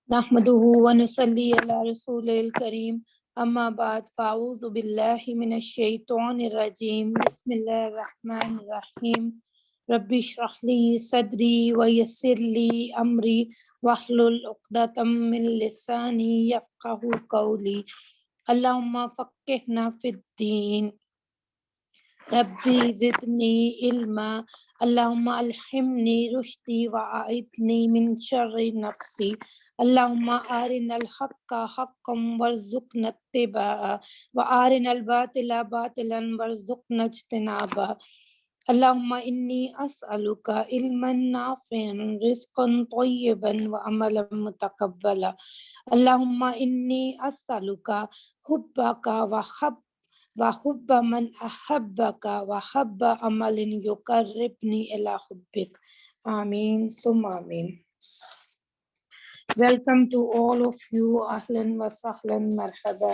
نحمده ونصلي على رسوله الكريم اما بعد فاعوذ بالله من الشيطان الرجيم بسم الله الرحمن الرحيم رب اشرح لي صدري ويسر لي امري واحلل عقدة من لساني يفقهوا قولي اللهم فقهنا في الدين ربی زدنی علما اللہم الہمنی رشدی وأعذنی من شر نفسی اللہم ارنا الحق حقا وارزقنا اتباعہ وارنا الباطل باطلا وارزقنا اجتنابہ اللہم انی اسألک علما نافعا رزقا طیبا وعملا متقبلا اللہم انی اسألک حبک وحب من احبک وحب عمل یقربنی الی حبک آمین ثم آمین. Welcome to all of you. اہلاً و سہلاً مرحبا.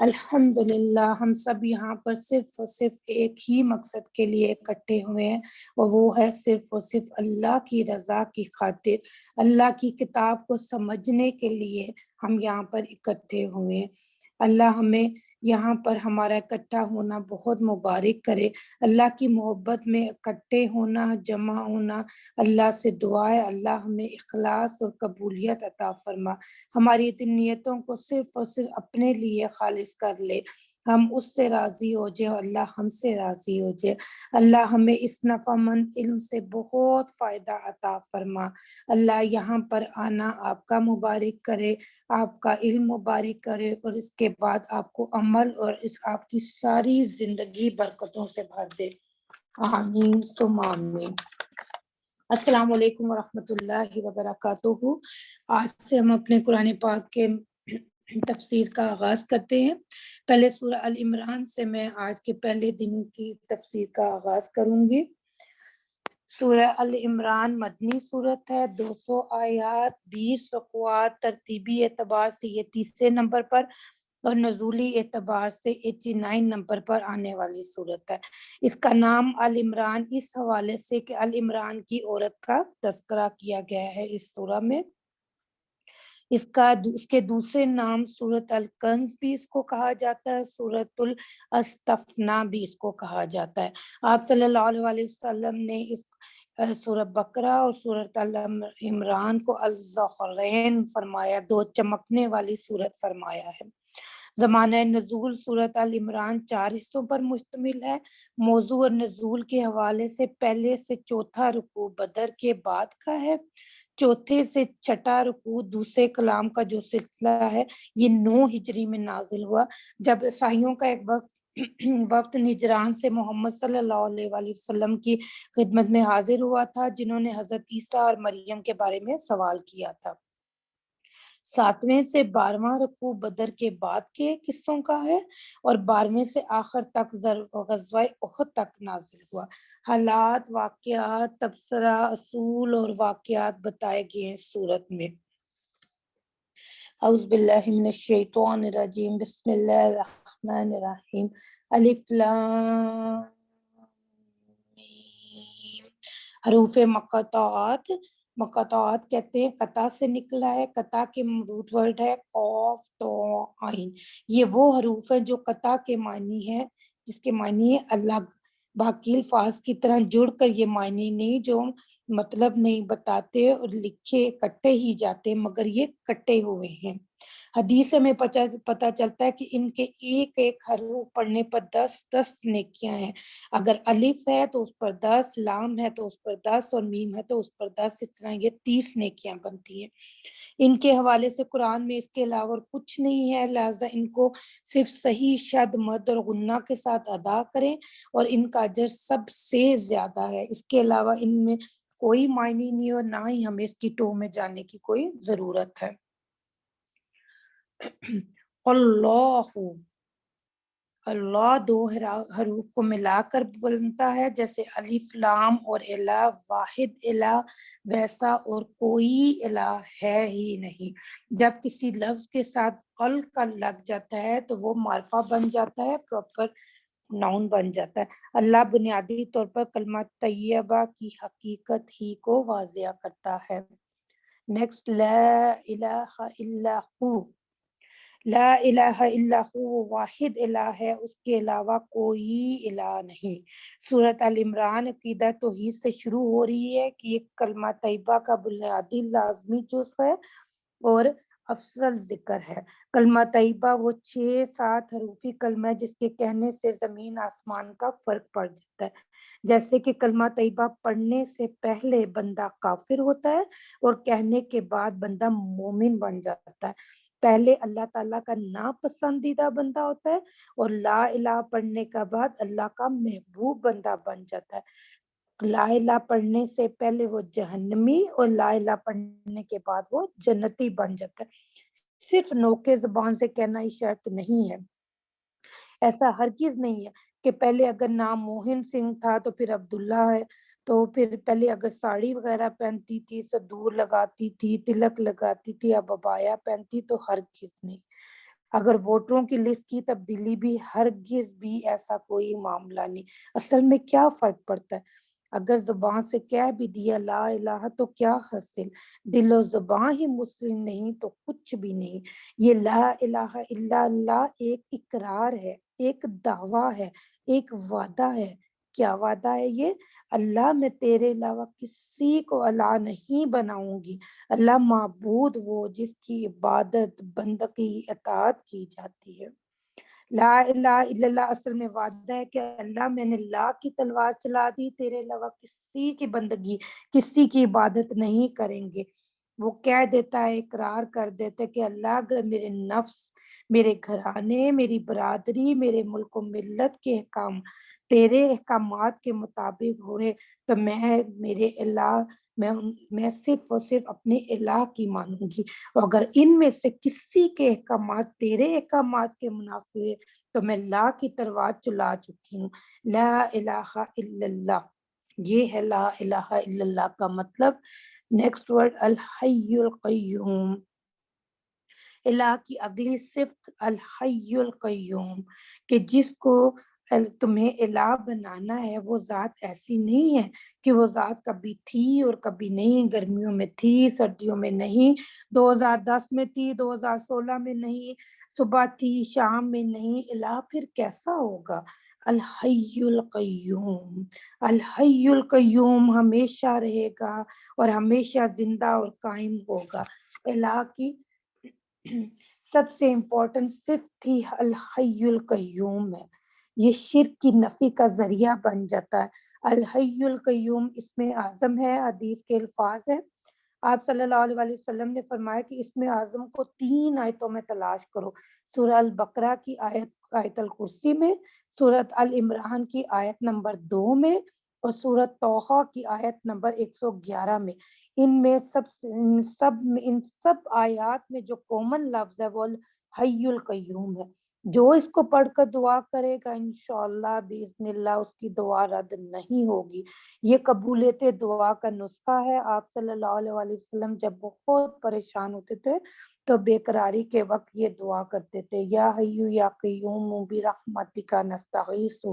الحمدللہ ہم سب یہاں پر صرف اور صرف ایک ہی مقصد کے لیے اکٹھے ہوئے ہیں اور وہ ہے صرف اور صرف اللہ کی رضا کی خاطر. اللہ کی کتاب کو سمجھنے کے لیے ہم یہاں پر اکٹھے ہوئے ہیں. اللہ ہمیں یہاں پر ہمارا اکٹھا ہونا بہت مبارک کرے. اللہ کی محبت میں اکٹھے ہونا، جمع ہونا، اللہ سے دعا ہے اللہ ہمیں اخلاص اور قبولیت عطا فرما. ہماری ان نیتوں کو صرف اور صرف اپنے لیے خالص کر لے، ہم اس سے راضی ہو جائیں اور اللہ ہم سے راضی ہو جائے. اللہ ہمیں اس نفع مند علم سے بہت فائدہ عطا فرما. اللہ یہاں پر آنا آپ کا مبارک کرے، آپ کا علم مبارک کرے اور اس کے بعد آپ کو عمل اور اس آپ کی ساری زندگی برکتوں سے بھر دے. آمین ثم آمین. السلام علیکم ورحمۃ اللہ وبرکاتہ. آج سے ہم اپنے قرآن پاک کے تفسیر کا آغاز کرتے ہیں. پہلے سورہ ال عمران سے میں آج کے پہلے دن کی تفسیر کا آغاز کروں گی. سورہ ال عمران مدنی صورت ہے، 200 آیات، 20 رکوعات. ترتیبی اعتبار سے یہ تیسرے نمبر پر اور نزولی اعتبار سے 89 نمبر پر آنے والی صورت ہے. اس کا نام ال عمران اس حوالے سے کہ ال عمران کی عورت کا تذکرہ کیا گیا ہے اس سورہ میں. اس کے دوسرے نام سورۃ الکنز بھی اس کو کہا جاتا ہے، سورۃ الاستثناء بھی اس کو کہا جاتا ہے. آپ صلی اللہ علیہ وسلم نے اس سورہ بقرہ اور سورۃ عمران کو الزہرین فرمایا، دو چمکنے والی سورت فرمایا ہے. زمانہ نزول سورۃ ال عمران 4 حصوں پر مشتمل ہے. موضوع اور نزول کے حوالے سے پہلے سے چوتھا رکوع بدر کے بعد کا ہے. چوتھے سے چھٹا رکوع دوسرے کلام کا جو سلسلہ ہے یہ 9 ہجری میں نازل ہوا، جب عیسائیوں کا ایک وقت نجران سے محمد صلی اللہ علیہ وآلہ وسلم کی خدمت میں حاضر ہوا تھا، جنہوں نے حضرت عیسیٰ اور مریم کے بارے میں سوال کیا تھا. 7ویں سے 12واں رکوع بدر کے بعد کے قصوں کا ہے اور 12ویں سے آخر تک غزوہ احد تک نازل ہوا. حالات، واقعات، تبصرہ، اصول اور واقعات بتائے گئے ہیں سورت میں. اعوذ باللہ من الشیطان الرجیم بسم اللہ الرحمن الرحیم. الف لام میم. حروف مقطعات کہتے ہیں، قطع سے نکلا ہے. قطع کے روٹ ورڈ ہے قاف تو عین. یہ وہ حروف ہیں جو قطع کے معنی ہے، جس کے معنی ہے الگ. باقی الفاظ کی طرح جڑ کر یہ معنی نہیں، جو مطلب نہیں بتاتے اور لکھے کٹے ہی جاتے، مگر یہ کٹے ہوئے ہیں. حدیث میں پتہ چلتا ہے کہ ان کے ایک ایک حروف پڑھنے پر 10 نیکیاں ہیں. اگر الف ہے تو اس پر 10، لام ہے تو اس پر 10 اور میم ہے تو اس پر 10. اس طرح یہ 30 نیکیاں بنتی ہیں. ان کے حوالے سے قرآن میں اس کے علاوہ کچھ نہیں ہے، لہذا ان کو صرف صحیح شد، مد اور غنہ کے ساتھ ادا کریں اور ان کا اجر سب سے زیادہ ہے. اس کے علاوہ ان میں کوئی معنی نہیں اور نہ ہی ہمیں اس کی ٹو میں جانے کی کوئی ضرورت ہے. اللہ 2 حروف کو ملا کر بنتا ہے، جیسے الف لام اور الہ. واحد الہ ویسا اور کوئی الہ ہے ہی نہیں. جب کسی لفظ کے ساتھ ال کا لگ جاتا ہے تو وہ معرفہ بن جاتا ہے، پراپر ناؤن بن جاتا ہے. اللہ بنیادی طور پر کلمہ طیبہ کی حقیقت ہی کو واضح کرتا ہے. نیکسٹ لا الہ الا ہو، لا الہ الا ہو وہ واحد الہ ہے، اس کے علاوہ کوئی الہ نہیں۔ سورۃ ال عمران عقیدہ توحید سے شروع ہو رہی ہے کہ یہ کلمہ طیبہ کا بنیادی لازمی جزو ہے اور افضل ذکر ہے۔ کلمہ طیبہ وہ 6-7 حروفی کلمہ ہے جس کے کہنے سے زمین آسمان کا فرق پڑ جاتا ہے۔ جیسے کہ کلمہ طیبہ پڑھنے سے پہلے بندہ کافر ہوتا ہے اور کہنے کے بعد بندہ مومن بن جاتا ہے۔ پہلے اللہ تعالیٰ کا ناپسندیدہ بندہ ہوتا ہے اور لا الہ پڑھنے کا بعد اللہ کا محبوب بندہ بن جاتا ہے۔ لا الہ پڑھنے سے پہلے وہ جہنمی اور لا الہ پڑھنے کے بعد وہ جنتی بن جاتا ہے۔ صرف نوکے زبان سے کہنا ہی شرط نہیں ہے، ایسا ہرگز نہیں ہے کہ پہلے اگر نام موہن سنگھ تھا تو پھر عبداللہ ہے، تو پھر پہلے اگر ساڑی وغیرہ پہنتی تھی، سدور لگاتی تھی، تلک لگاتی تھی، اب عبایا پہنتی، تو ہرگز نہیں۔ اگر ووٹروں کی لسٹ کی تبدیلی بھی ہرگز بھی ایسا کوئی معاملہ نہیں۔ اصل میں کیا فرق پڑتا ہے؟ اگر زبان سے کہہ بھی دیا لا الہ تو کیا حاصل؟ دل و زبان ہی مسلم نہیں تو کچھ بھی نہیں۔ یہ لا الہ الا اللہ ایک اقرار ہے، ایک دعویٰ ہے، ایک وعدہ ہے۔ کیا وعدہ ہے یہ؟ اللہ میں تیرے علاوہ کسی کو الہ نہیں بناؤں گی۔ اللہ معبود وہ جس کی عبادت، بندگی، اطاعت کی جاتی ہے۔ لا الہ الا اللہ اصل میں وعدہ ہے کہ اللہ میں نے لا کی تلوار چلا دی، تیرے علاوہ کسی کی بندگی، کسی کی عبادت نہیں کریں گے۔ وہ کہہ دیتا ہے، اقرار کر دیتا ہے کہ اللہ اگر میرے نفس، میرے گھرانے، میری برادری، میرے ملک و ملت کے احکام تیرے احکامات کے مطابق ہوئے تو میرے الہ میں صرف اور صرف اپنے الہ کی مانوں گی، اور اگر ان میں سے کسی کے احکامات تیرے احکامات کے منافی ہوئے تو میں لا کی تلوار چلا چکی ہوں۔ لا الہ الا اللہ، یہ ہے لا الہ الا اللہ کا مطلب۔ نیکسٹ ورڈ الحی القیوم، الہ کی اگلی صفت الحی القیوم، کہ جس کو تمہیں الہ بنانا ہے وہ ذات ایسی نہیں ہے کہ وہ ذات کبھی تھی اور کبھی نہیں، گرمیوں میں تھی، سردیوں میں نہیں، 2010 میں تھی، 2016 میں نہیں، صبح تھی، شام میں نہیں۔ الہ پھر کیسا ہوگا؟ الحی القیوم، الحی القیوم ہمیشہ رہے گا اور ہمیشہ زندہ اور قائم ہوگا۔ الہ کی سب سے امپورٹنٹ صفت تھی الحی القیوم ہے، یہ شرک کی نفی کا ذریعہ بن جاتا ہے۔ الحی القیوم اسم اعظم ہے، حدیث کے الفاظ ہیں۔ آپ صلی اللہ علیہ وسلم نے فرمایا کہ اسم اعظم کو 3 آیتوں میں تلاش کرو، سورہ البقرہ کی آیت الکرسی میں، سورۃ ال عمران کی آیت نمبر 2 میں، اور سورۃ طٰہٰ کی آیت نمبر 111 میں۔ ان سب آیات میں جو کومن لفظ ہے وہ الحی القیوم ہے۔ جو اس کو پڑھ کر دعا کرے گا انشاءاللہ باذن اللہ اس کی دعا رد نہیں ہوگی۔ یہ قبولیت دعا کا نسخہ ہے۔ آپ صلی اللہ علیہ وسلم جب بہت پریشان ہوتے تھے تو بے قراری کے وقت یہ دعا کرتے تھے، یا حی یا قیوم برحمتک نستغیث۔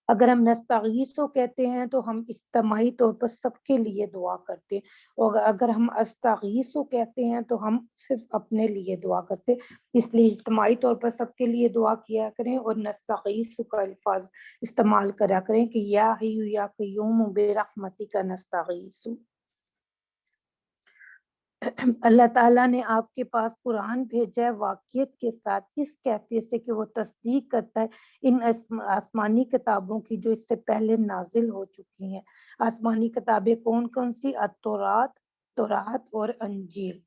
اگر ہم نستغیث کہتے ہیں تو ہم اجتماعی طور پر سب کے لیے دعا کرتے ہیں، اور اگر ہم استغیث کہتے ہیں تو ہم صرف اپنے لیے دعا کرتے، اس لیے اجتماعی طور پر سب کے لیے دعا کیا کریں اور نستغیث کا الفاظ استعمال کرا کریں کہ یا حی یا قیوم برحمتک نستغیث۔ اللہ تعالیٰ نے آپ کے پاس قرآن بھیجا ہے واقعیت کے ساتھ، اس کیفیت سے کہ وہ تصدیق کرتا ہے ان آسمانی کتابوں کی جو اس سے پہلے نازل ہو چکی ہیں۔ آسمانی کتابیں کون کون سی؟ تورات اور انجیل۔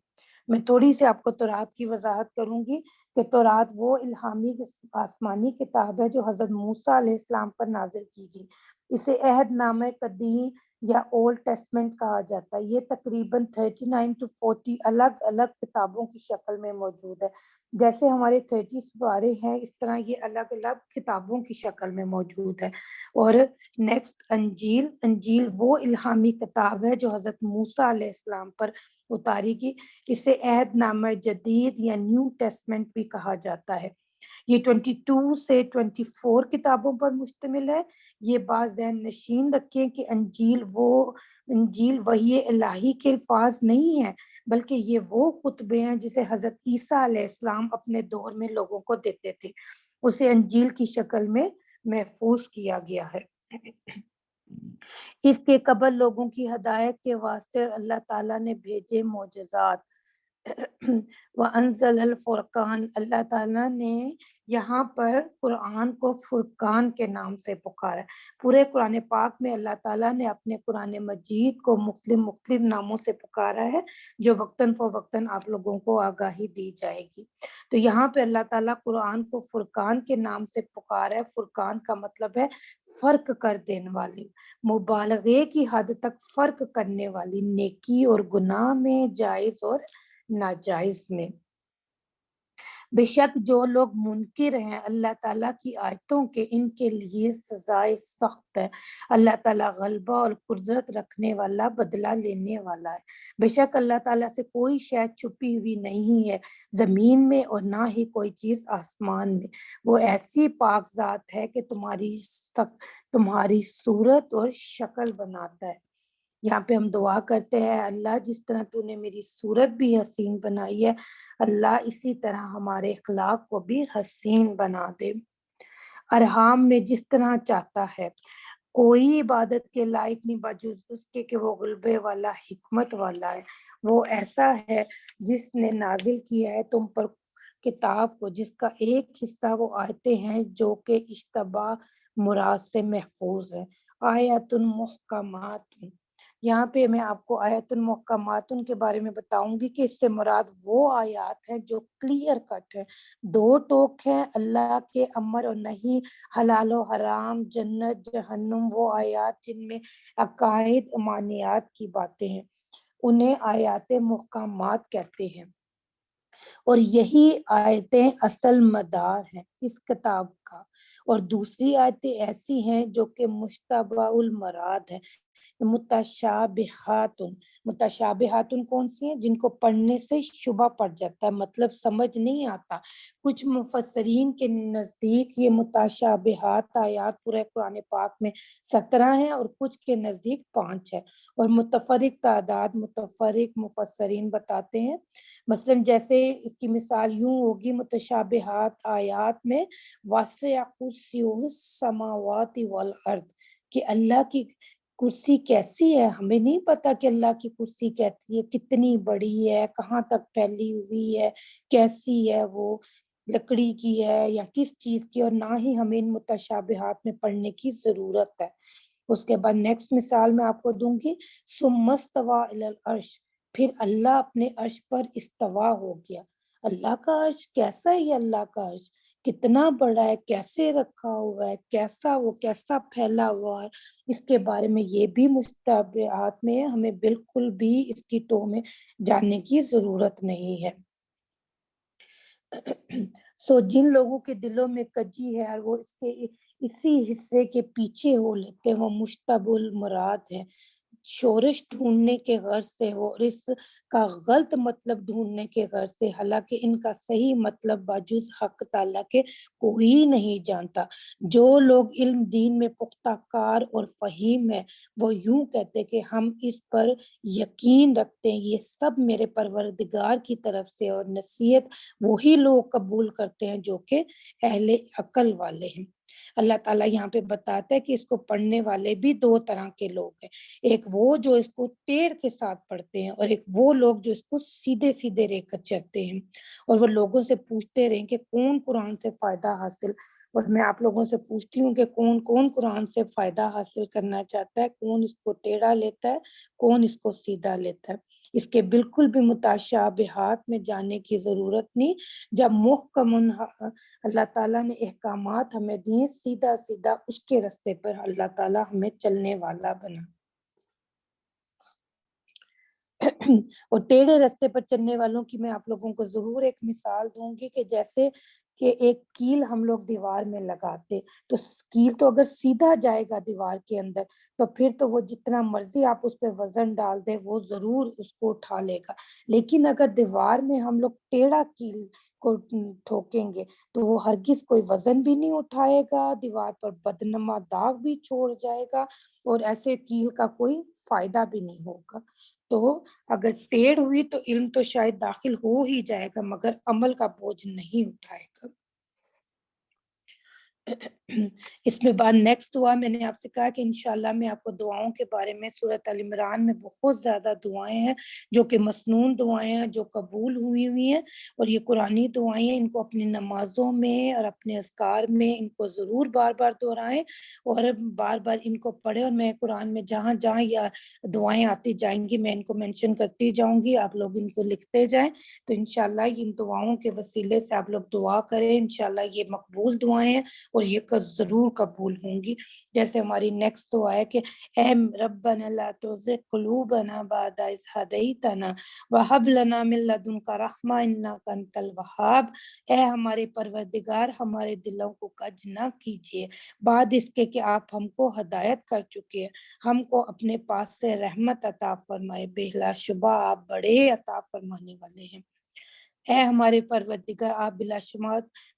میں تھوڑی سی آپ کو تورات کی وضاحت کروں گی کہ تورات وہ الہامی آسمانی کتاب ہے جو حضرت موسیٰ علیہ السلام پر نازل کی گئی۔ اسے عہد نامہ قدیم یا اولڈ ٹیسٹمنٹ کہا جاتا ہے۔ یہ تقریباً 39 to 40 الگ الگ کتابوں کی شکل میں موجود ہے۔ جیسے ہمارے 30 سپارے ہیں اس طرح یہ الگ الگ کتابوں کی شکل میں موجود ہے۔ اور نیکسٹ انجیل، انجیل وہ الہامی کتاب ہے جو حضرت موسیٰ علیہ السلام پر اتاری گئی۔ اسے عہد نامہ جدید یا نیو ٹیسٹمنٹ بھی کہا جاتا ہے۔ یہ 22 سے 24 کتابوں پر مشتمل ہے۔ یہ بات ذہن نشین رکھیں کہ انجیل وہ انجیل وحی الہی کے الفاظ نہیں ہیں، بلکہ یہ وہ خطبے ہیں جسے حضرت عیسیٰ علیہ السلام اپنے دور میں لوگوں کو دیتے تھے، اسے انجیل کی شکل میں محفوظ کیا گیا ہے۔ اس کے قبل لوگوں کی ہدایت کے واسطے اللہ تعالیٰ نے بھیجے معجزات وَأَنزَلَ الْفُرْقَانَ، اللہ تعالیٰ نے یہاں پر قرآن کو فرقان کے نام سے پکارا ہے۔ پورے قرآن پاک میں اللہ تعالیٰ نے اپنے قرآن مجید کو مختلف ناموں سے پکارا ہے، جو وقتاً فوقتاً آپ لوگوں کو آگاہی دی جائے گی۔ تو یہاں پہ اللہ تعالیٰ قرآن کو فرقان کے نام سے پکارا ہے۔ فرقان کا مطلب ہے فرق کر دینے والی، مبالغے کی حد تک فرق کرنے والی، نیکی اور گناہ میں، جائز اور ناجائز میں۔ بے شک جو لوگ منکر ہیں اللہ تعالیٰ کی آیتوں کے، ان کے لیے سزائے سخت ہے۔ اللہ تعالیٰ غلبہ اور قدرت رکھنے والا، بدلہ لینے والا ہے۔ بے شک اللہ تعالیٰ سے کوئی شے چھپی ہوئی نہیں ہے زمین میں، اور نہ ہی کوئی چیز آسمان میں۔ وہ ایسی پاک ذات ہے کہ تمہاری صورت اور شکل بناتا ہے۔ یہاں پہ ہم دعا کرتے ہیں، اللہ جس طرح تو نے میری صورت بھی حسین بنائی ہے، اللہ اسی طرح ہمارے اخلاق کو بھی حسین بنا دے۔ ارحام میں جس طرح چاہتا ہے، کوئی عبادت کے لائق نہیں بجز اس کے کہ وہ غلبے والا، حکمت والا ہے۔ وہ ایسا ہے جس نے نازل کیا ہے تم پر کتاب کو، جس کا ایک حصہ وہ آیتیں ہیں جو کہ اشتباہ مراد سے محفوظ ہے۔ آیات محکمات، یہاں پہ میں آپ کو آیات المحکمات کے بارے میں بتاؤں گی کہ اس سے مراد وہ آیات ہیں جو کلیئر کٹ ہے، دو ٹوک ہیں، اللہ کے امر اور نہیں، حلال و حرام، جنت جہنم، وہ آیات جن میں عقائد ایمانیات کی باتیں ہیں، انہیں آیات محکمات کہتے ہیں۔ اور یہی آیتیں اصل مدار ہیں اس کتاب کا، اور دوسری آیتیں ایسی ہیں جو کہ مشتبہ المراد ہیں، متشابہات کون سی ہیں؟ جن کو پڑھنے سے شبہ پڑ جاتا ہے، مطلب سمجھ نہیں آتا۔ کچھ مفسرین کے نزدیک یہ متشابہات آیات پورے قرآن پاک میں 17 ہیں، اور کچھ کے نزدیک 5 ہے، اور متفرق تعداد متفرق مفسرین بتاتے ہیں۔ مثلا جیسے اس کی مثال یوں ہوگی، متشابہات آیات میں واسع کرسیہ السماوات والارض، کہ اللہ کی کرسی کیسی ہے، ہمیں نہیں پتا کہ اللہ کی کرسی کیسی ہے، کتنی بڑی ہے، کہاں تک پھیلی ہوئی ہے، کیسی ہے، وہ لکڑی کی ہے یا کس چیز کی، اور نہ ہی ہمیں ان متشابہات میں پڑھنے کی ضرورت ہے۔ اس کے بعد نیکسٹ مثال میں آپ کو دوں گی، ثم استوى الی العرش، پھر اللہ اپنے عرش پر استوا ہو گیا۔ اللہ کا عرش کیسا ہے؟ یہ اللہ کا عرش کتنا بڑا ہے، کیسے رکھا ہوا ہے، کیسا پھیلا ہوا ہے، اس کے بارے میں یہ بھی مشتبہات میں ہے، ہمیں بالکل بھی اس کی ٹو میں جاننے کی ضرورت نہیں ہے۔ سو جن لوگوں کے دلوں میں کجی ہے اور وہ اس کے اسی حصے کے پیچھے ہو لیتے ہیں، وہ مشتبہ المراد ہے، شورش ڈھونڈنے کے غرض سے، وہ اس کا غلط مطلب ڈھونڈنے کے غرض سے، حالانکہ ان کا صحیح مطلب بجز حق تعالیٰ کے کوئی نہیں جانتا۔ جو لوگ علم دین میں پختہ کار اور فہیم ہے، وہ یوں کہتے کہ ہم اس پر یقین رکھتے ہیں، یہ سب میرے پروردگار کی طرف سے، اور نصیحت وہی لوگ قبول کرتے ہیں جو کہ اہل عقل والے ہیں۔ اللہ تعالیٰ یہاں پہ بتاتا ہے کہ اس کو پڑھنے والے بھی دو طرح کے لوگ ہیں، ایک وہ جو اس کو ٹیڑھ کے ساتھ پڑھتے ہیں، اور ایک وہ لوگ جو اس کو سیدھے سیدھے رے کر چلتے ہیں، اور وہ لوگوں سے پوچھتے رہیں کہ کون قرآن سے فائدہ حاصل، اور میں آپ لوگوں سے پوچھتی ہوں کہ کون قرآن سے فائدہ حاصل کرنا چاہتا ہے، کون اس کو ٹیڑھا لیتا ہے، کون اس کو سیدھا لیتا ہے۔ اس کے بالکل بھی متشابہات میں جانے کی ضرورت نہیں، جب محکم اللہ تعالیٰ نے احکامات ہمیں دیے، سیدھا سیدھا اس کے رستے پر اللہ تعالیٰ ہمیں چلنے والا بنا۔ اور ٹیڑھے رستے پر چلنے والوں کی میں آپ لوگوں کو ضرور ایک مثال دوں گی، کہ جیسے کہ ایک کیل ہم لوگ دیوار میں لگاتے، تو کیل تو اگر سیدھا جائے گا دیوار کے اندر، تو پھر تو وہ جتنا مرضی آپ اس پہ وزن ڈال دیں وہ ضرور اس کو اٹھا لے گا، لیکن اگر دیوار میں ہم لوگ ٹیڑھا کیل کو ٹھوکیں گے تو وہ ہرگز کوئی وزن بھی نہیں اٹھائے گا، دیوار پر بدنما داغ بھی چھوڑ جائے گا، اور ایسے کیل کا کوئی فائدہ بھی نہیں ہوگا. تو اگر ٹیڑھ ہوئی تو علم تو شاید داخل ہو ہی جائے گا مگر عمل کا بوجھ نہیں اٹھائے گا. اس میں بعد نیکسٹ دعا میں نے آپ سے کہا کہ انشاءاللہ میں آپ کو دعاؤں کے بارے میں سورۃ ال عمران میں بہت زیادہ دعائیں ہیں جو کہ مسنون دعائیں ہیں جو قبول ہوئی ہیں اور یہ قرآنی دعائیں ہیں. ان کو اپنی نمازوں میں اور اپنے اذکار میں ان کو ضرور بار بار دہرائیں اور بار بار ان کو پڑھیں. اور میں قرآن میں جہاں جہاں یا دعائیں آتی جائیں گی میں ان کو مینشن کرتی جاؤں گی, آپ لوگ ان کو لکھتے جائیں. تو انشاءاللہ ان دعاؤں کے وسیلے سے آپ لوگ دعا کریں, انشاءاللہ یہ مقبول دعائیں ہیں اور یہ ضرور قبول ہوں گی. جیسے ہماری نیکسٹ دعا ہے کہ اے ربنا لا تزغ قلوبنا بعد اذ ہدیتنا وہب لنا من لدنک رحمہ انک انت الوہاب. اے ہمارے پروردگار ہمارے دلوں کو کج نہ کیجیے بعد اس کے کہ آپ ہم کو ہدایت کر چکے ہیں, ہم کو اپنے پاس سے رحمت عطا فرمائے, بلا شبہ آپ بڑے عطا فرمانے والے ہیں. اے ہمارے پروردگار آپ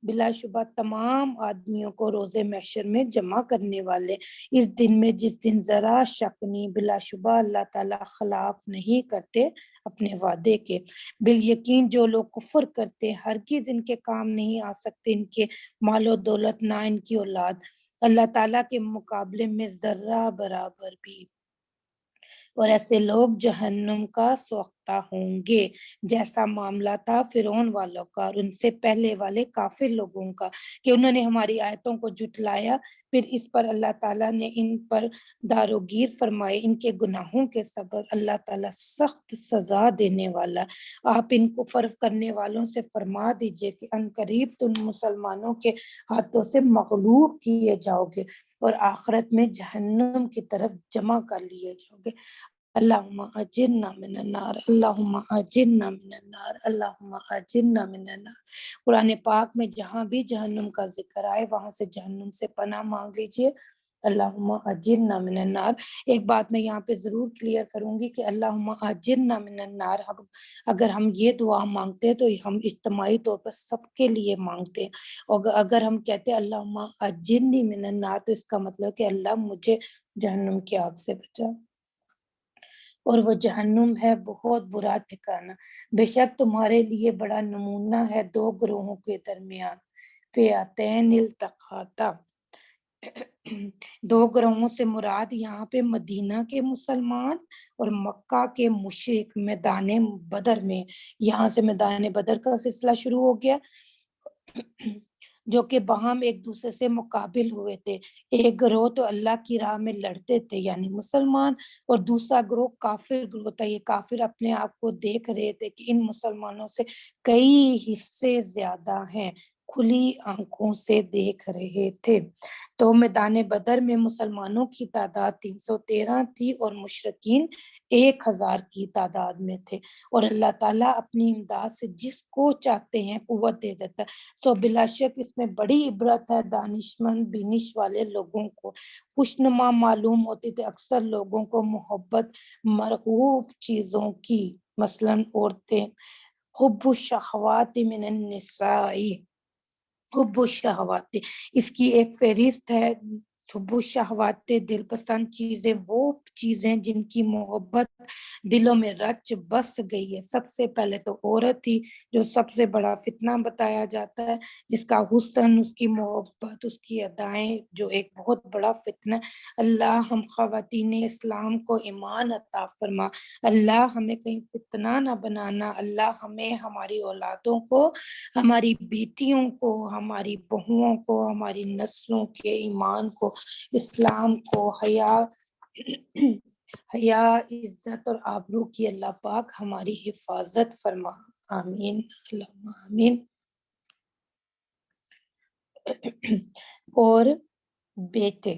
بلا شبہ تمام آدمیوں کو روز محشر میں جمع کرنے والے اس دن میں جس دن ذرا شک نہیں, بلا شبہ اللہ تعالیٰ خلاف نہیں کرتے اپنے وعدے کے. بالیقین جو لوگ کفر کرتے ہرگز ان کے کام نہیں آ سکتے, ان کے مال و دولت نہ ان کی اولاد اللہ تعالیٰ کے مقابلے میں ذرہ برابر بھی. اور ایسے لوگ جہنم کا سوختہ ہوں گے جیسا معاملہ تھا فرعون والوں کا اور ان سے پہلے والے کافر لوگوں کا کہ انہوں نے ہماری آیتوں کو جھٹلایا, پھر اس پر اللہ تعالیٰ نے ان پر داروگیر فرمائے. ان کے گناہوں کے سبب اللہ تعالیٰ سخت سزا دینے والا. آپ ان کو فرف کرنے والوں سے فرما دیجئے کہ ان قریب تم مسلمانوں کے ہاتھوں سے مغلوب کیے جاؤ گے اور آخرت میں جہنم کی طرف جمع کر لیے جاؤ گے. اللہم اجرنا من النار, اللہم اجرنا من النار, اللہم اجرنا من النار. قرآن پاک میں جہاں بھی جہنم کا ذکر آئے وہاں سے جہنم سے پناہ مانگ لیجئے. اللہم اجرنا من النار. ایک بات میں یہاں پہ ضرور کلیئر کروں گی کہ اللہم اجرنا من النار اگر ہم یہ دعا مانگتے ہیں تو ہم اجتماعی طور پر سب کے لیے مانگتے ہیں, اور اگر ہم کہتے ہیں اللہم اجرنی من النار تو اس کا مطلب کہ اللہ مجھے جہنم کی آگ سے بچا, اور وہ جہنم ہے بہت برا ٹھکانہ. بے شک تمہارے لیے بڑا نمونہ ہے دو گروہوں کے درمیان, فئتین التقاتا. دو گروہوں سے مراد یہاں پہ مدینہ کے مسلمان اور مکہ کے مشرک میدان بدر میں. یہاں سے میدان بدر کا سلسلہ شروع ہو گیا جو کہ باہم ایک دوسرے سے مقابل ہوئے تھے. ایک گروہ تو اللہ کی راہ میں لڑتے تھے یعنی مسلمان, اور دوسرا گروہ کافر گروہ تھا. یہ کافر اپنے آپ کو دیکھ رہے تھے کہ ان مسلمانوں سے کئی حصے زیادہ ہیں, کھلی آنکھوں سے دیکھ رہے تھے. تو میدان بدر میں مسلمانوں کی تعداد 313 تھی اور مشرکین 1000 کی تعداد میں تھے, اور اللہ تعالیٰ اپنی امداد سے جس کو چاہتے ہیں قوت دے دیتا ہے. سو بلا شک اس میں بڑی عبرت ہے دانشمند بینش والے لوگوں کو. خوشنما معلوم ہوتی تھی اکثر لوگوں کو محبت مرغوب چیزوں کی, مثلاً عورتیں, حب الشہوات من النساء, حب الشہوات اس کی ایک فہرست ہے. حب الشہوات دل پسند چیزیں وہ چیزیں جن کی محبت دلوں میں رچ بس گئی ہے. سب سے پہلے تو عورت ہی جو سب سے بڑا فتنہ بتایا جاتا ہے, جس کا حسن, اس کی محبت, اس کی ادائیں جو ایک بہت بڑا فتنہ. اللہ ہم خواتین اسلام کو ایمان عطا فرما, اللہ ہمیں کہیں فتنہ نہ بنانا, اللہ ہمیں ہماری اولادوں کو, ہماری بیٹیوں کو, ہماری بہوؤں کو, ہماری نسلوں کے ایمان کو, اسلام کو, حیا عزت اور آبرو کی اللہ پاک ہماری حفاظت فرما. آمین اللہم آمین. اور بیٹے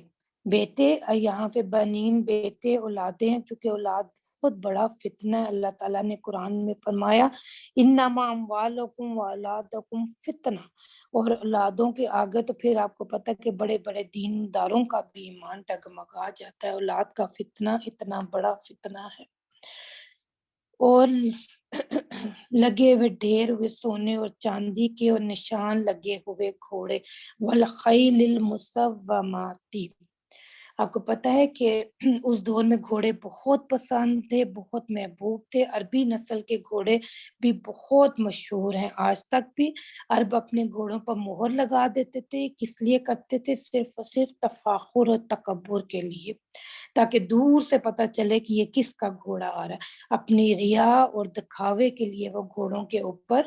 یہاں پہ بنین بیٹے اولادیں ہیں, چونکہ اولاد بہت بڑا فتنہ ہے. اللہ تعالیٰ نے قرآن میں فرمایا انما اموالکم واولادکم فتنہ, اور اولادوں کے آگے تو پھر آپ کو پتہ کہ بڑے بڑے دینداروں کا بھی ایمان ڈگمگا جاتا ہے. اولاد کا فتنہ اتنا بڑا فتنہ ہے. اور لگے ہوئے ڈھیر ہوئے سونے اور چاندی کے اور نشان لگے ہوئے گھوڑے, والخیل المسومات, آپ کو پتہ ہے کہ اس دور میں گھوڑے بہت پسند تھے، بہت محبوب تھے، عربی نسل کے گھوڑے بھی بہت مشہور ہیں آج تک بھی۔ عرب اپنے گھوڑوں پر مہر لگا دیتے تھے، کس لیے کرتے تھے؟ صرف اور صرف تفاخر اور تکبر کے لیے، تاکہ دور سے پتہ چلے کہ یہ کس کا گھوڑا آ رہا ہے۔ اپنی ریا اور دکھاوے کے لیے وہ گھوڑوں کے اوپر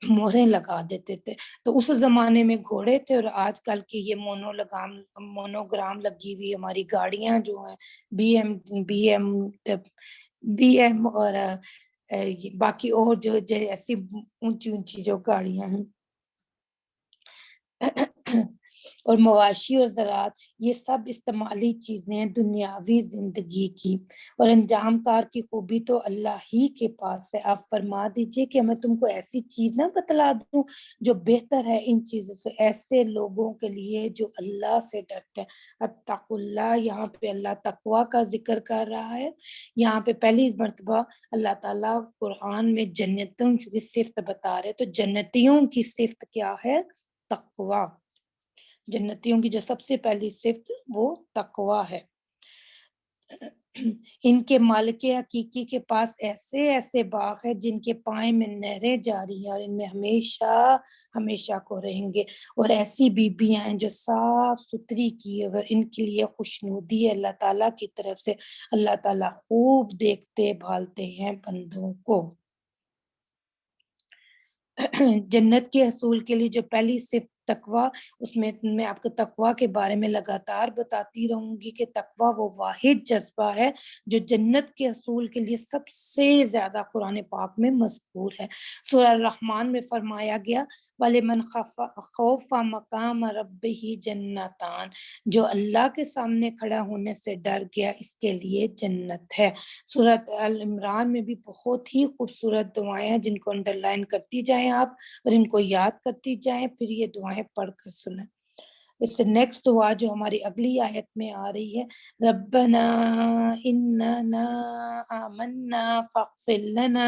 مہریں لگا دیتے تھے۔ تو اس زمانے میں گھوڑے تھے، اور آج کل کی یہ مونوگرام لگی ہوئی ہماری گاڑیاں جو ہیں، بی ایم اور باقی اور جو ایسی اونچی اونچی جو گاڑیاں ہیں اور مواشی اور زراعت، یہ سب استعمالی چیزیں ہیں دنیاوی زندگی کی، اور انجام کار کی خوبی تو اللہ ہی کے پاس ہے۔ آپ فرما دیجئے کہ میں تم کو ایسی چیز نہ بتلا دوں جو بہتر ہے ان چیزوں سے، ایسے لوگوں کے لیے جو اللہ سے ڈرتے ہیں۔ اتقوا اللہ، یہاں پہ اللہ تقوی کا ذکر کر رہا ہے۔ یہاں پہ پہلی مرتبہ اللہ تعالیٰ قرآن میں جنتوں کی صفت بتا رہے، تو جنتیوں کی صفت کیا ہے؟ تقوی۔ جنتیوں کی جو سب سے پہلی صفت وہ تقوی ہے۔ ان کے مالک حقیقی کے پاس ایسے ایسے باغ ہیں جن کے پائیں میں نہریں جاری ہیں، اور ان میں ہمیشہ ہمیشہ کو رہیں گے، اور ایسی بیبیاں ہیں جو صاف ستھری کی ہے، اور ان کے لیے خوشنودی ہے اللہ تعالیٰ کی طرف سے۔ اللہ تعالیٰ خوب دیکھتے بھالتے ہیں بندوں کو۔ جنت کے حصول کے لیے جو پہلی صفت تقوی، اس میں آپ کو تقوی کے بارے میں لگاتار بتاتی رہوں گی کہ تقوی وہ واحد جذبہ ہے جو جنت کے حصول کے لیے سب سے زیادہ قرآن پاک میں مذکور ہے۔ سورہ الرحمن میں فرمایا گیا وَلِمَنْ خَوْفَ مَقَامَ رَبِّهِ جَنَّتَانِ، جو اللہ کے سامنے کھڑا ہونے سے ڈر گیا اس کے لیے جنت ہے۔ سورۃ ال عمران میں بھی بہت ہی خوبصورت دعائیں ہیں جن کو انڈر لائن کرتی جائیں آپ، اور ان کو یاد کرتی جائیں، پھر یہ دعائیں پڑھ کر سنیں۔ اس سے نیکسٹ دعا جو ہماری اگلی آیت میں آ رہی ہے، ربنا اننا آمنا فاغفر لنا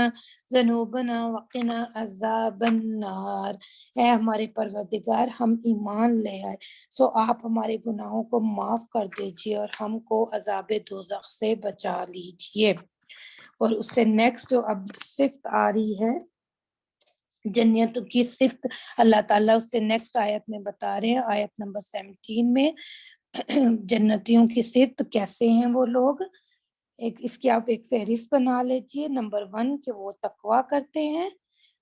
ذنوبنا وقنا عذاب النار، اے ہمارے پروردگار ہم ایمان لے آئے، سو آپ ہمارے گناہوں کو معاف کر دیجئے اور ہم کو عذاب دوزخ سے بچا لیجئے۔ اور اس سے نیکسٹ جو اب صفت آ رہی ہے جنتوں کی صفت، اللہ تعالیٰ اس سے نیکسٹ آیت میں بتا رہے ہیں، آیت نمبر 17 میں جنتیوں کی صفت کیسے ہیں وہ لوگ۔ اس کی آپ ایک فہرست بنا لیجئے۔ نمبر 1 کہ وہ تقوی کرتے ہیں،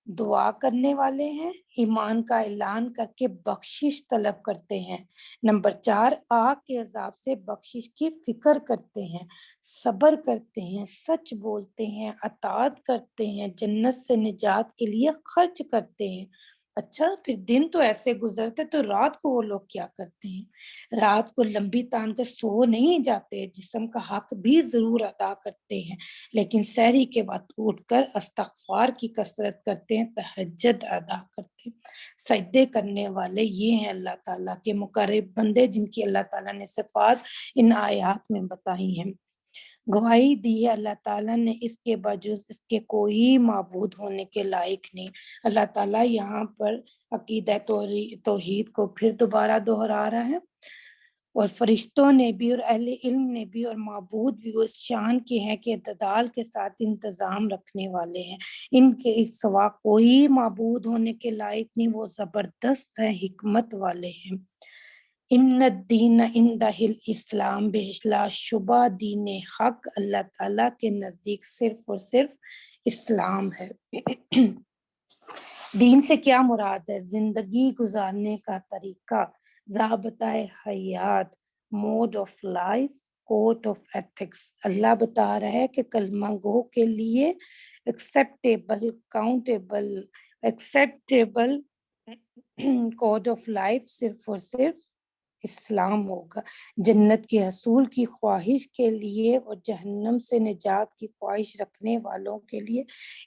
دعا کرنے والے ہیں، ایمان کا اعلان کر کے بخشش طلب کرتے ہیں۔ نمبر 4 آگ کے عذاب سے بخشش کی فکر کرتے ہیں، صبر کرتے ہیں، سچ بولتے ہیں، اطاعت کرتے ہیں، جنت سے نجات کے لیے خرچ کرتے ہیں۔ اچھا، پھر دن تو ایسے گزرتے تو رات کو وہ لوگ کیا کرتے ہیں؟ رات کو لمبی تان کر سو نہیں جاتے، جسم کا حق بھی ضرور ادا کرتے ہیں، لیکن سحری کے بعد اٹھ کر استغفار کی کثرت کرتے ہیں، تہجد ادا کرتے ہیں۔ سجدے کرنے والے یہ ہیں اللہ تعالیٰ کے مقرب بندے جن کی اللہ تعالیٰ نے صفات ان آیات میں بتائی ہیں۔ گواہی دی ہے اللہ تعالیٰ نے اس کے بجز اس کے کوئی معبود ہونے کے لائق نہیں۔ اللہ تعالیٰ یہاں پر عقیدہ توحید کو پھر دوبارہ دہرا رہا ہے، اور فرشتوں نے بھی اور اہل علم نے بھی اور معبود بھی اس شان کے ہیں کہ اعتدال کے ساتھ انتظام رکھنے والے ہیں، ان کے سوا کوئی معبود ہونے کے لائق نہیں، وہ زبردست ہیں، حکمت والے ہیں۔ ان الدین عند الاسلام، بلا شبہ دین حق اللہ تعالیٰ کے نزدیک صرف اور صرف اسلام ہے۔ دین سے کیا مراد ہے؟ زندگی گزارنے کا طریقہ، ضابطۂ حیات، mode of life, code of ethics. Allah بتا رہا ہے کہ کلمہ گو کے لیے ایکسیپٹیبل کوڈ آف لائف صرف اور صرف اسلام ہوگا۔ جنت کے حصول کی خواہش کے لیے اور جہنم سے نجات کی خواہش رکھنے والوں کے لیے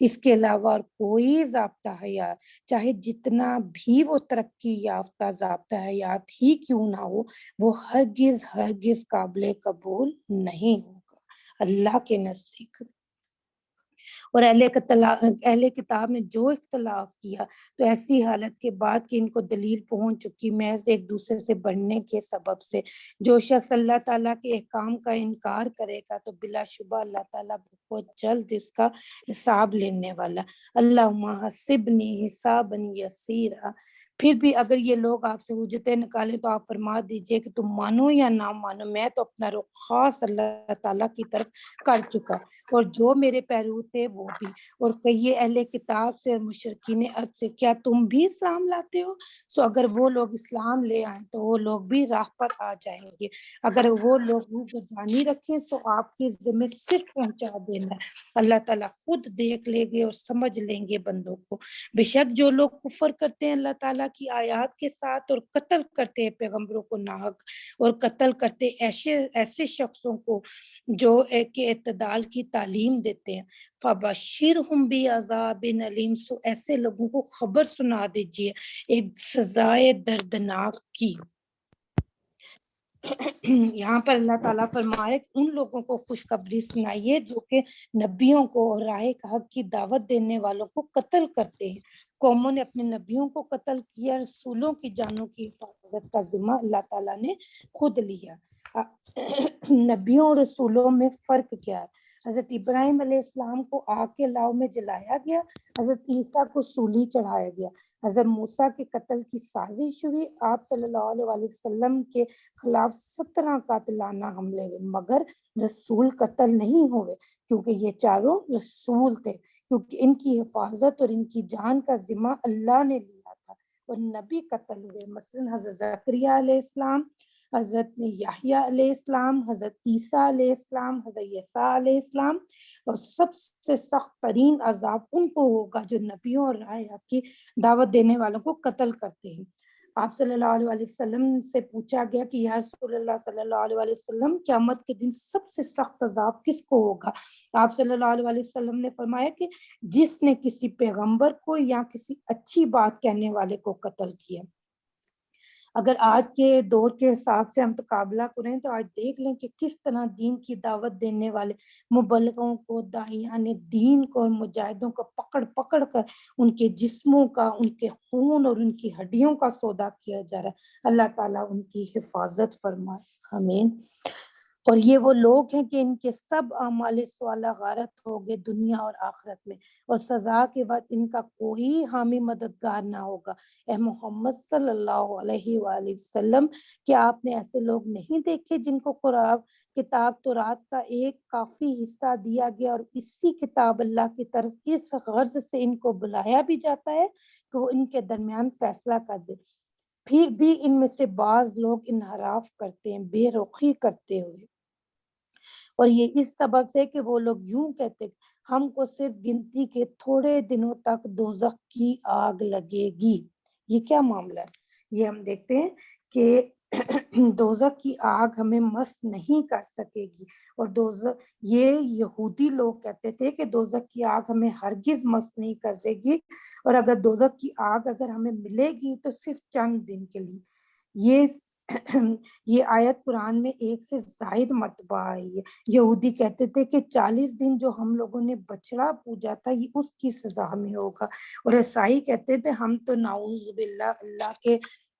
اس کے علاوہ اور کوئی ضابطہ حیات، چاہے جتنا بھی وہ ترقی یافتہ ضابطہ حیات ہی کیوں نہ ہو، وہ ہرگز قابل قبول نہیں ہوگا اللہ کے نزدیک۔ اور اہل کتاب نے جو اختلاف کیا تو ایسی حالت کے بعد کہ ان کو دلیل پہنچ چکی محض ایک دوسرے سے بڑھنے کے سبب سے، جو شخص اللہ تعالیٰ کے احکام کا انکار کرے گا تو بلا شبہ اللہ تعالیٰ بہت جلد اس کا حساب لینے والا۔ اللہم حسبنی حسابا یسیرا۔ پھر بھی اگر یہ لوگ آپ سے حجتیں نکالیں تو آپ فرما دیجئے کہ تم مانو یا نہ مانو، میں تو اپنا رخ خاص اللہ تعالیٰ کی طرف کر چکا، اور جو میرے پیرو تھے وہ بھی۔ اور کہیے اہل کتاب سے اور مشرکین عرب سے، کیا تم بھی اسلام لاتے ہو؟ سو اگر وہ لوگ اسلام لے آئیں تو وہ لوگ بھی راہ پر آ جائیں گے، اگر وہ لوگ روگردانی رکھیں تو آپ کی ذمہ صرف پہنچا دینا ہے، اللہ تعالیٰ خود دیکھ لیں گے اور سمجھ لیں گے بندوں کو۔ بے شک جو لوگ کفر کرتے ہیں اللہ تعالیٰ کی آیات کے ساتھ اور قتل کرتے ہیں پیغمبروں کو ناحق، اور قتل کرتے ایسے شخصوں کو جو ایک اعتدال کی تعلیم دیتے ہیں، فبشرہم بعذاب علیم، سو ایسے لوگوں کو خبر سنا دیجیے ایک سزائے دردناک کی۔ یہاں پر اللہ تعالیٰ فرمائے ان لوگوں کو خوشخبری سنائیے جو کہ نبیوں کو اور راہ حق کی دعوت دینے والوں کو قتل کرتے ہیں۔ قوموں نے اپنے نبیوں کو قتل کیا، رسولوں کی جانوں کی حفاظت کا ذمہ اللہ تعالیٰ نے خود لیا۔ نبیوں اور رسولوں میں فرق کیا ہے؟ حضرت ابراہیم علیہ السلام کو آگ کے لاؤ میں جلایا گیا، حضرت عیسیٰ کو سولی چڑھایا گیا، حضرت موسیٰ کے قتل کی سازش ہوئی، آپ صلی اللہ علیہ وسلم کے خلاف 17 قاتلانہ حملے ہوئے، مگر رسول قتل نہیں ہوئے کیونکہ یہ چاروں رسول تھے، کیونکہ ان کی حفاظت اور ان کی جان کا ذمہ اللہ نے لیا تھا، اور نبی قتل ہوئے، مثلا حضرت زکریا علیہ السلام، حضرت یحییٰ علیہ السلام، حضرت عیسیٰ علیہ السلام، حضرت یسوع علیہ السلام۔ اور سب سے سخت ترین عذاب ان کو ہوگا جو نبیوں اور راہ حق کی دعوت دینے والوں کو قتل کرتے ہیں۔ آپ صلی اللہ علیہ وسلم سے پوچھا گیا کہ یا رسول اللہ صلی اللہ علیہ وسلم، قیامت کے دن سب سے سخت عذاب کس کو ہوگا؟ آپ صلی اللہ علیہ وسلم نے فرمایا کہ جس نے کسی پیغمبر کو یا کسی اچھی بات کہنے والے کو قتل کیا۔ اگر آج کے دور کے حساب سے ہم تقابلہ کریں تو آج دیکھ لیں کہ کس طرح دین کی دعوت دینے والے مبلغوں کو، داعیان دین کو اور مجاہدوں کو پکڑ پکڑ کر ان کے جسموں کا، ان کے خون اور ان کی ہڈیوں کا سودا کیا جا رہا ہے۔ اللہ تعالیٰ ان کی حفاظت فرمائے، آمین۔ اور یہ وہ لوگ ہیں کہ ان کے سب اعمال صالحہ غارت ہو گئے دنیا اور آخرت میں، اور سزا کے بعد ان کا کوئی حامی مددگار نہ ہوگا۔ اے محمد صلی اللہ علیہ وآلہ وسلم، کیا آپ نے ایسے لوگ نہیں دیکھے جن کو قرآن کتاب تورات کا ایک کافی حصہ دیا گیا، اور اسی کتاب اللہ کی طرف اس غرض سے ان کو بلایا بھی جاتا ہے کہ وہ ان کے درمیان فیصلہ کر دے، پھر بھی ان میں سے بعض لوگ انحراف کرتے ہیں بے رخی کرتے ہوئے، اور یہ اس سبب سے کہ وہ لوگ یوں کہتے ہم کو صرف گنتی کے تھوڑے دنوں تک دوزخ کی آگ لگے گی۔ یہ کیا معاملہ ہے؟ یہ ہم دیکھتے ہیں کہ دوزخ کی آگ ہمیں مس نہیں کر سکے گی، اور یہ یہودی لوگ کہتے تھے کہ دوزخ کی آگ ہمیں ہرگز مس نہیں کر سکے گی، اور اگر دوزخ کی آگ اگر ہمیں ملے گی تو صرف چند دن کے لیے۔ یہ آیت قرآن میں 1 سے زائد مرتبہ آئی ہے۔ یہودی کہتے تھے کہ 40 دن جو ہم لوگوں نے بچڑا پوجا تھا یہ اس کی سزا ہمیں ہوگا، اور عیسائی کہتے تھے ہم تو نعوذ باللہ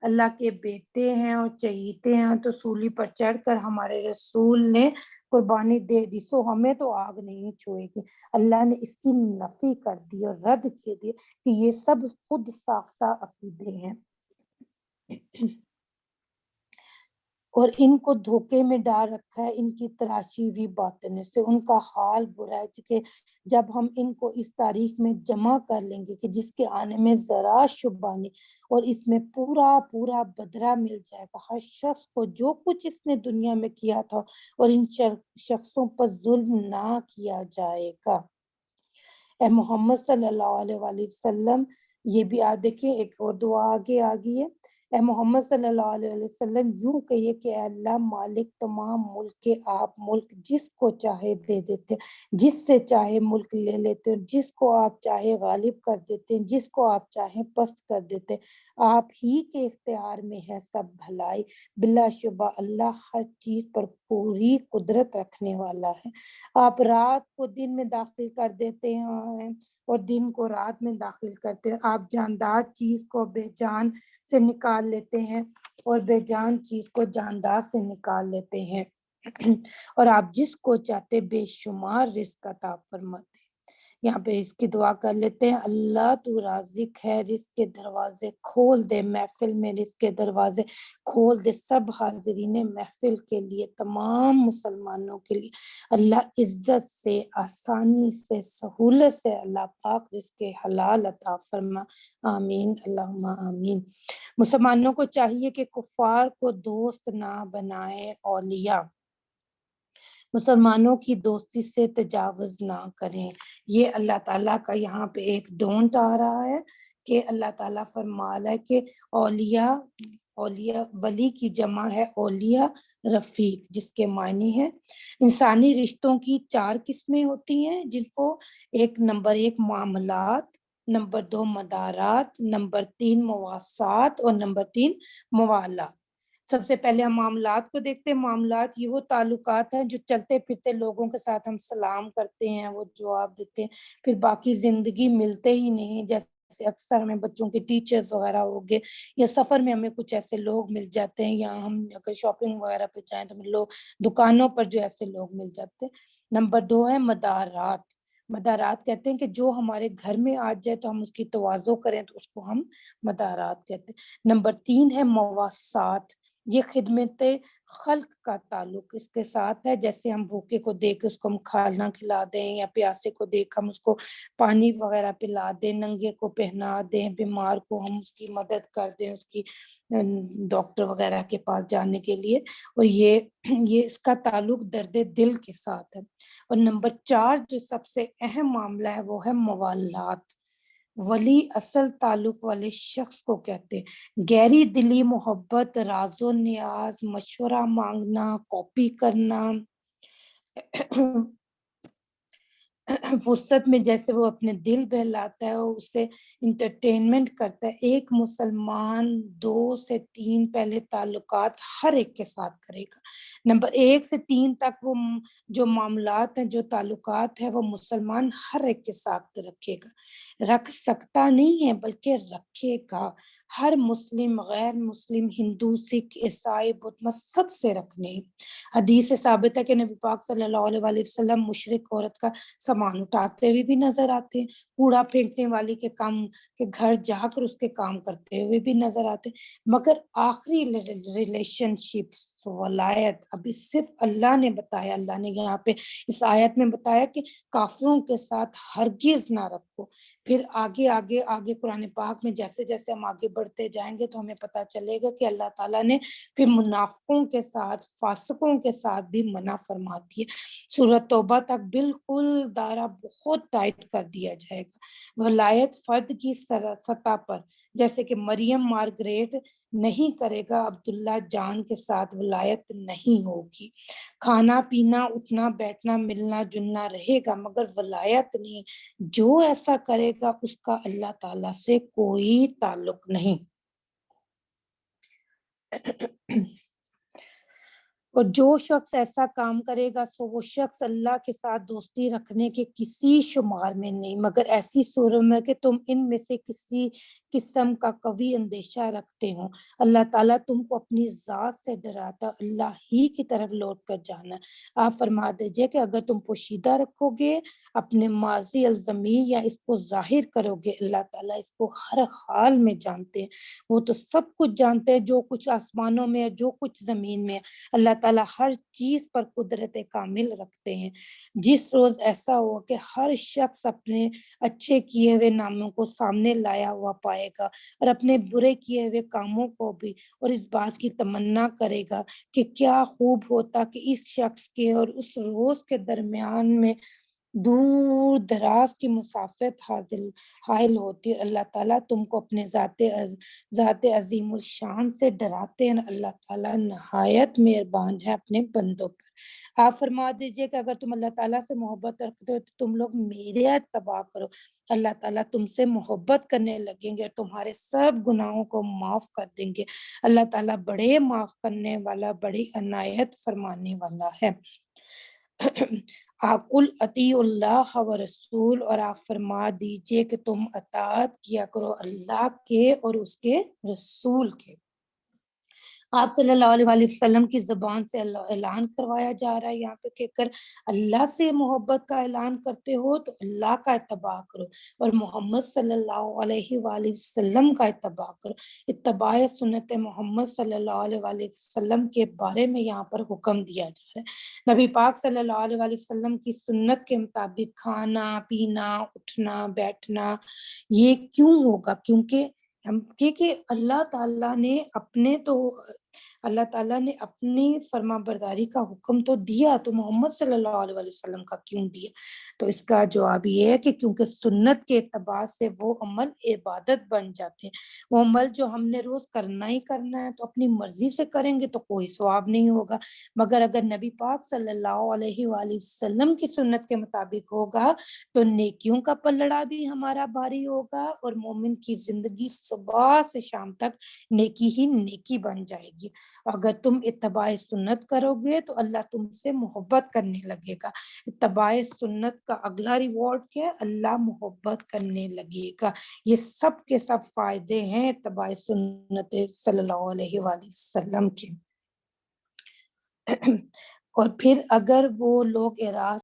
اللہ کے بیٹے ہیں اور چہیتے ہیں، تو سولی پر چڑھ کر ہمارے رسول نے قربانی دے دی، سو ہمیں تو آگ نہیں چھوئے گی۔ اللہ نے اس کی نفی کر دی اور رد کر دی کہ یہ سب خود ساختہ عقیدے ہیں، اور ان کو دھوکے میں ڈال رکھا ہے ان کی تراشی ہوئی باطنوں سے۔ ان کا حال برا ہے کہ جب ہم ان کو اس تاریخ میں جمع کر لیں گے کہ جس کے آنے میں ذرا شبہ نہیں، اور اس میں پورا پورا بدلہ مل جائے گا ہر شخص کو جو کچھ اس نے دنیا میں کیا تھا، اور ان شخصوں پر ظلم نہ کیا جائے گا۔ اے محمد صلی اللہ علیہ وسلم، یہ بھی دیکھیں ایک اور دعا آگے آ گئی ہے اے محمد صلی اللہ علیہ وسلم یوں کہیے کہ اے اللہ مالک تمام ملک کے، آپ ملک جس کو چاہے دے دیتے، جس سے چاہے ملک لے لیتے، جس کو آپ چاہے غالب کر دیتے، جس کو آپ چاہیں پست کر دیتے، آپ ہی کے اختیار میں ہے سب بھلائی، بلا شبہ اللہ ہر چیز پر پوری قدرت رکھنے والا ہے۔ آپ رات کو دن میں داخل کر دیتے ہیں اور دن کو رات میں داخل کرتے ہیں، آپ جاندار چیز کو بے جان سے نکال لیتے ہیں اور بے جان چیز کو جاندار سے نکال لیتے ہیں، اور آپ جس کو چاہتے بے شمار رزق عطا فرماتے ہیں۔ یہاں پہ اس کی دعا کر لیتے ہیں، اللہ تو رازق ہے، رزق کے دروازے کھول دے، محفل میں رزق کے دروازے کھول دے، سب حاضرین محفل کے لیے، تمام مسلمانوں کے لیے اللہ عزت سے، آسانی سے، سہولت سے اللہ پاک رزق حلال عطا فرما، آمین اللہم آمین۔ مسلمانوں کو چاہیے کہ کفار کو دوست نہ بنائے، اولیاء مسلمانوں کی دوستی سے تجاوز نہ کریں۔ یہ اللہ تعالیٰ کا یہاں پہ ایک ڈونٹ آ رہا ہے کہ اللہ تعالیٰ فرما رہا ہے کہ اولیاء ولی کی جمع ہے اولیاء رفیق، جس کے معنی ہے انسانی رشتوں کی 4 قسمیں ہوتی ہیں، جن کو نمبر 1 معاملات، نمبر 2 مدارات، نمبر 3 مواسات اور نمبر 3 موالات۔ سب سے پہلے ہم معاملات کو دیکھتے ہیں۔ معاملات یہ وہ تعلقات ہیں جو چلتے پھرتے لوگوں کے ساتھ ہم سلام کرتے ہیں، وہ جواب دیتے ہیں، پھر باقی زندگی ملتے ہی نہیں، جیسے اکثر ہمیں بچوں کے ٹیچرز وغیرہ ہو گئے، یا سفر میں ہمیں کچھ ایسے لوگ مل جاتے ہیں، یا ہم اگر شاپنگ وغیرہ پہ جائیں تو ہمیں دکانوں پر جو ایسے لوگ مل جاتے ہیں۔ نمبر 2 ہے مدارات۔ مدارات کہتے ہیں کہ جو ہمارے گھر میں آ جائے تو ہم اس کی تواضع کریں تو اس کو ہم مدارات کہتے ہیں۔ نمبر 3 ہے مواسات، یہ خدمت خلق کا تعلق اس کے ساتھ ہے، جیسے ہم بھوکے کو دیکھ اس کو ہم کھانا کھلا دیں، یا پیاسے کو دیکھ ہم اس کو پانی وغیرہ پلا دیں، ننگے کو پہنا دیں، بیمار کو ہم اس کی مدد کر دیں، اس کی ڈاکٹر وغیرہ کے پاس جانے کے لیے، اور یہ اس کا تعلق درد دل کے ساتھ ہے۔ اور نمبر 4 جو سب سے اہم معاملہ ہے وہ ہے موالات۔ ولی اصل تعلق والے شخص کو کہتے ہیں، گہری دلی محبت، راز و نیاز، مشورہ مانگنا، کاپی کرنا، فرصت میں جیسے وہ اپنے دل بہلاتا ہے اس سے انٹرٹینمنٹ کرتا ہے۔ ایک مسلمان 2 سے 3 پہلے تعلقات ہر ایک کے ساتھ کرے گا۔ نمبر 1 سے 3 تک وہ جو معاملات ہیں، جو تعلقات ہیں، وہ مسلمان ہر ایک کے ساتھ رکھے گا، رکھ سکتا نہیں ہے بلکہ رکھے گا۔ ہر مسلم، غیر مسلم، ہندو، سکھ، عیسائی، بدھ مت سب سے رکھنے ہیں۔ حدیث سے ثابت ہے کہ نبی پاک صلی اللہ علیہ وآلہ وسلم مشرک عورت کا سامان اٹھاتے ہوئے بھی نظر آتے ہیں، کوڑا پھینکنے والی کے کام کے گھر جا کر اس کے کام کرتے ہوئے بھی نظر آتے ہیں۔ مگر آخری ریلیشن شپ ولایت ابھی صرف اللہ نے بتایا، اللہ نے یہاں پہ اس آیت میں بتایا کہ کافروں کے ساتھ ہرگز نہ رکھو۔ پھر آگے قرآن پاک میں جیسے جیسے ہم آگے بڑھتے جائیں گے تو ہمیں پتہ چلے گا کہ اللہ تعالیٰ نے پھر منافقوں کے ساتھ، فاسقوں کے ساتھ بھی منع فرماتی ہے۔ سورۃ توبہ تک بالکل دائرہ بہت ٹائٹ کر دیا جائے گا۔ ولایت فرد کی سطح پر، جیسے کہ مریم مارگریٹ نہیں کرے گا، عبداللہ جان کے ساتھ ولایت نہیں ہوگی۔ کھانا پینا، اٹھنا بیٹھنا، ملنا جلنا رہے گا مگر ولایت نہیں۔ جو ایسا کرے گا اس کا اللہ تعالیٰ سے کوئی تعلق نہیں۔ اور جو شخص ایسا کام کرے گا سو وہ شخص اللہ کے ساتھ دوستی رکھنے کے کسی شمار میں نہیں، مگر ایسی صورت میں کہ تم ان میں سے کسی قسم کا قوی اندیشہ رکھتے ہو۔ اللہ تعالیٰ تم کو اپنی ذات سے ڈراتا، اللہ ہی کی طرف لوٹ کر جانا۔ آپ فرما دیجئے کہ اگر تم پوشیدہ رکھو گے اپنے ماضی الضمیر یا اس کو ظاہر کرو گے، اللہ تعالیٰ اس کو ہر حال میں جانتے ہیں۔ وہ تو سب کچھ جانتے ہیں، جو کچھ آسمانوں میں ہے، جو کچھ زمین میں ہے۔ اللہ تعالیٰ ہر چیز پر قدرت کامل رکھتے ہیں۔ جس روز ایسا ہوا کہ ہر شخص اپنے اچھے کیے ہوئے ناموں کو سامنے لایا ہوا پائے گا اور اپنے برے کیے ہوئے کاموں کو بھی، اور اس بات کی تمنا کرے گا کہ کیا خوب ہوتا کہ اس شخص کے اور اس روز کے درمیان میں دور دراز کی مسافت حائل ہوتی ہے. اللہ تعالیٰ تم کو اپنے ذات عظیم الشان سے ڈراتے ہیں. اللہ تعالیٰ نہایت مہربان ہے اپنے بندوں پر. آپ فرما دیجئے کہ اگر تم اللہ تعالیٰ سے محبت رکھتے ہو تو تم لوگ میرے اتباع کرو. اللہ تعالیٰ تم سے محبت کرنے لگیں گے، تمہارے سب گناہوں کو معاف کر دیں گے. اللہ تعالیٰ بڑے معاف کرنے والا، بڑی عنایت فرمانے والا ہے. قل اطیعوا اللہ و رسول، اور آپ فرما دیجئے کہ تم اطاعت کیا کرو اللہ کے اور اس کے رسول کے. آپ صلی اللہ علیہ وآلہ وسلم کی زبان سے اعلان کروایا جا رہا ہے یہاں پہ کہ اگر اللہ سے محبت کا اعلان کرتے ہو تو اللہ کا اتباع کرو اور محمد صلی اللہ علیہ وآلہ وسلم کا اتباع کرو. اتباع سنت محمد صلی اللہ علیہ وآلہ وسلم کے بارے میں یہاں پر حکم دیا جا رہا ہے. نبی پاک صلی اللہ علیہ وآلہ وسلم کی سنت کے مطابق کھانا پینا اٹھنا بیٹھنا یہ کیوں ہوگا؟ کیونکہ اللہ تعالیٰ نے اپنی فرما برداری کا حکم تو دیا، تو محمد صلی اللہ علیہ وسلم کا کیوں دیا؟ تو اس کا جواب یہ ہے کہ کیونکہ سنت کے اتباع سے وہ عمل عبادت بن جاتے ہیں. وہ عمل جو ہم نے روز کرنا ہی کرنا ہے تو اپنی مرضی سے کریں گے تو کوئی ثواب نہیں ہوگا، مگر اگر نبی پاک صلی اللہ علیہ وآلہ وسلم کی سنت کے مطابق ہوگا تو نیکیوں کا پلڑا بھی ہمارا بھاری ہوگا اور مومن کی زندگی صبح سے شام تک نیکی ہی نیکی بن جائے گی. اگر تم اتباع سنت کرو گے تو اللہ تم سے محبت کرنے لگے گا. اتباع سنت کا اگلا ریوارڈ کیا ہے؟ اللہ محبت کرنے لگے گا. یہ سب کے سب فائدے ہیں اتباع سنت صلی اللہ علیہ وآلہ وسلم کے. اور پھر اگر وہ لوگ